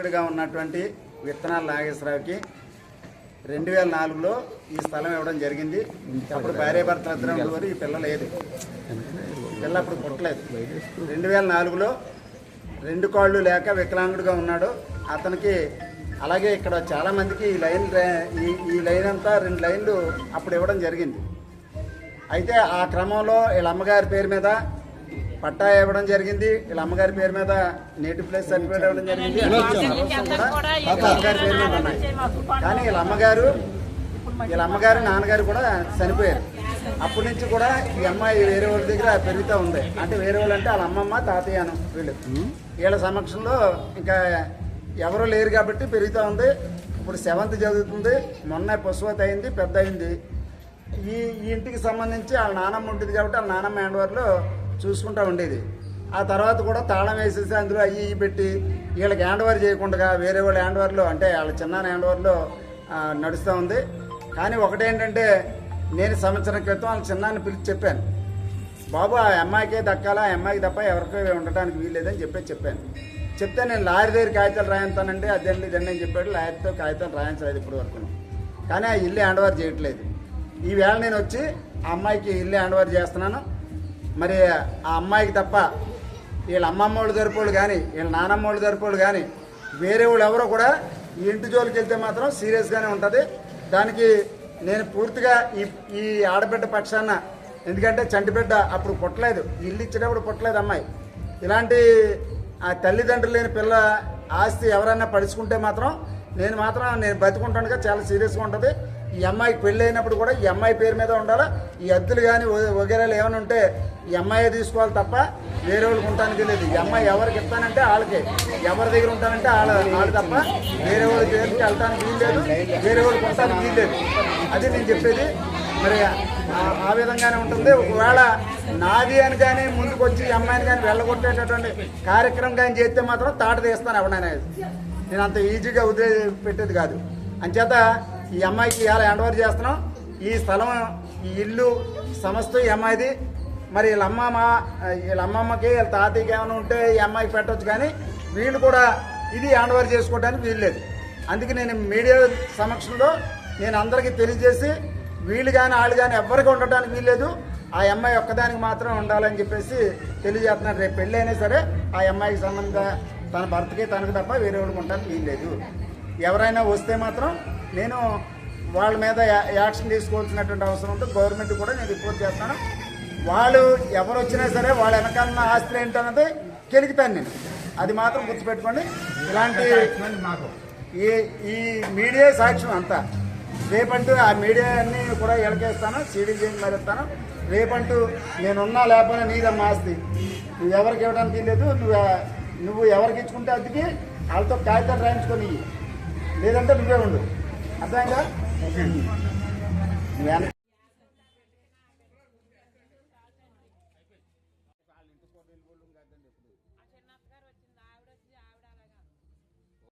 వికలాంగుడిగా ఉన్నటువంటి విత్తనాల నాగేశ్వరరావుకి 2004లో ఈ స్థలం ఇవ్వడం జరిగింది. అప్పుడు భార్యాభర్తలు ఇద్దరు ఉండేవారు. ఈ పిల్ల లేదు, పిల్ల అప్పుడు పుట్టలేదు. 2004లో 2 కాళ్ళు లేక వికలాంగుడిగా ఉన్నాడు అతనికి. అలాగే ఇక్కడ చాలామందికి ఈ లైన్ అంతా 2 లైన్లు అప్పుడు ఇవ్వడం జరిగింది. అయితే ఆ క్రమంలో వీళ్ళ అమ్మగారి పేరు మీద పట్టా ఇవ్వడం జరిగింది, వీళ్ళ అమ్మగారి పేరు మీద నేటివ్ ప్లేస్ సర్టిఫికేట్ ఇవ్వడం జరిగింది. కూడా అమ్మగారి పేరు మీద ఉన్నాయి. కానీ వీళ్ళ అమ్మగారు నాన్నగారు కూడా చనిపోయారు. అప్పటి నుంచి కూడా ఈ అమ్మాయి వేరే వాళ్ళ దగ్గర పెరుగుతూ ఉంది. అంటే వేరే వాళ్ళు అంటే వాళ్ళ అమ్మమ్మ తాతయ్యను వీళ్ళ సమక్షంలో ఇంకా ఎవరూ లేరు కాబట్టి పెరుగుతూ ఉంది. ఇప్పుడు 7th చదువుతుంది. మొన్న పశువతి అయింది, పెద్ద అయింది. ఈ ఇంటికి సంబంధించి వాళ్ళ నానమ్మ ఉంటుంది కాబట్టి వాళ్ళ నానమ్మ హ్యాండ్ఓవర్లో చూసుకుంటూ ఉండేది. ఆ తర్వాత కూడా తాళం వేసేసి అందులో అవి పెట్టి వీళ్ళకి హ్యాండ్ఓవర్ చేయకుండా వేరే వాళ్ళ హ్యాండ్ఓవర్లో అంటే వాళ్ళ చిన్న హ్యాండ్ఓవర్లో నడుస్తూ ఉంది. కానీ ఒకటేంటంటే నేను సంవత్సరం క్రితం వాళ్ళ చిన్నాన్ని పిలిచి చెప్పాను, బాబు ఆ అమ్మాయికే దక్కాలా, ఆ అమ్మాయికి తప్ప ఎవరికో ఉండటానికి వీల్లేదని చెప్పాను. చెప్తే నేను లాయర్ దగ్గర కాగితాలు రాయంతానంటే అదండి ఇదండి అని చెప్పాడు. లాయర్తో కాగితాలు రాయించలేదు ఇప్పటి వరకు. కానీ ఆ ఇల్లు హ్యాండ్ఓవర్ చేయట్లేదు. ఈవేళ నేను వచ్చి ఆ అమ్మాయికి ఇల్లు హ్యాండ్ఓవర్ చేస్తున్నాను. మరి ఆ అమ్మాయికి తప్ప వీళ్ళ అమ్మమ్మ వాళ్ళు తరపులు కానీ వీళ్ళ నానమ్మ వాళ్ళు తరపులు కానీ వేరే వాళ్ళు ఎవరో కూడా ఈ ఇంటి జోలికి వెళ్తే మాత్రం సీరియస్గానే ఉంటుంది. దానికి నేను పూర్తిగా ఈ ఆడబిడ్డ పక్షాన, ఎందుకంటే చంటిబిడ్డ అప్పుడు పుట్టలేదు, ఇల్లు ఇచ్చేటప్పుడు పుట్టలేదు అమ్మాయి. ఇలాంటి ఆ తల్లిదండ్రులు లేని పిల్ల ఆస్తి ఎవరైనా పడుచుకుంటే మాత్రం నేను బతుకుంటానుగా చాలా సీరియస్గా ఉంటుంది. ఈ అమ్మాయికి పెళ్ళి అయినప్పుడు కూడా ఈ అమ్మాయి పేరు మీద ఉండాలి. ఈ అద్దులు కానీ వగేరాలు ఏమైనా ఉంటే ఈ అమ్మాయి తీసుకోవాలి తప్ప వేరే వాళ్ళకి ఉండటానికి లేదు. ఈ అమ్మాయి ఎవరికి ఇస్తానంటే వాళ్ళకే, ఎవరి దగ్గర ఉంటానంటే వాళ్ళు తప్ప వేరే వాళ్ళ దగ్గరికి వెళ్ళటానికి వీల్లేదు, వేరే వాళ్ళకి ఉండటానికి వీల్లేదు. అది నేను చెప్పేది. మరి ఆ విధంగానే ఉంటుంది. ఒకవేళ నాది అని కానీ ముందుకు వచ్చి ఈ అమ్మాయిని కానీ వెళ్ళగొట్టేటటువంటి కార్యక్రమం కానీ చేస్తే మాత్రం తాట తీస్తాను ఎవడైనా. నేను అంత ఈజీగా వదిలిపెట్టేది కాదు. అంచేత ఈ అమ్మాయికి ఇలా హ్యాండ్ఓవర్ చేస్తున్నాం. ఈ స్థలం, ఈ ఇల్లు సమస్త ఈ అమ్మాయిది. మరి వీళ్ళ అమ్మమ్మకి వీళ్ళ తాతయ్యకి ఏమైనా ఉంటే ఈ అమ్మాయికి పెట్టవచ్చు. కానీ వీళ్ళు కూడా ఇది హ్యాండ్ఓవర్ చేసుకోవడానికి వీల్లేదు. అందుకే నేను మీడియా సమక్షంలో నేను అందరికీ తెలియజేసి వీళ్ళు కానీ వాళ్ళు కానీ ఎవ్వరికి ఉండటానికి వీల్లేదు, ఆ అమ్మాయి ఒక్కదానికి మాత్రం ఉండాలని చెప్పేసి తెలియజేస్తున్నాను. రేపు పెళ్ళి అయినా సరే ఆ అమ్మాయికి సంబంధంగా తన భర్తకి తనకు తప్ప వేరే వాళ్ళకి ఉండటానికి వీల్లేదు. ఎవరైనా వస్తే మాత్రం నేను వాళ్ళ మీద యాక్షన్ తీసుకోవాల్సినటువంటి అవసరం ఉంటుంది. గవర్నమెంట్ కూడా నేను రిపోర్ట్ చేస్తాను. వాళ్ళు ఎవరు వచ్చినా సరే వాళ్ళ వెనకాలన్న ఆస్తులు ఏంటన్నది కెలుగుతాను నేను. అది మాత్రం గుర్తుపెట్టుకోండి. ఇలాంటి ఈ మీడియా సాక్ష్యం అంతా రేపంటూ ఆ మీడియా అన్నీ కూడా ఎలకేస్తాను, సీడీలు చేసి మరిస్తాను. రేపంటూ నేనున్నా లేకపోయినా నీదమ్మా ఆస్తి, నువ్వు ఎవరికి ఇవ్వడానికి లేదు. నువ్వు ఎవరికి ఇచ్చుకుంటే అదికి వాళ్ళతో కాగితాలు రాయించుకొని, లేదంటే నువ్వే ఉండు. అర్థమైందా?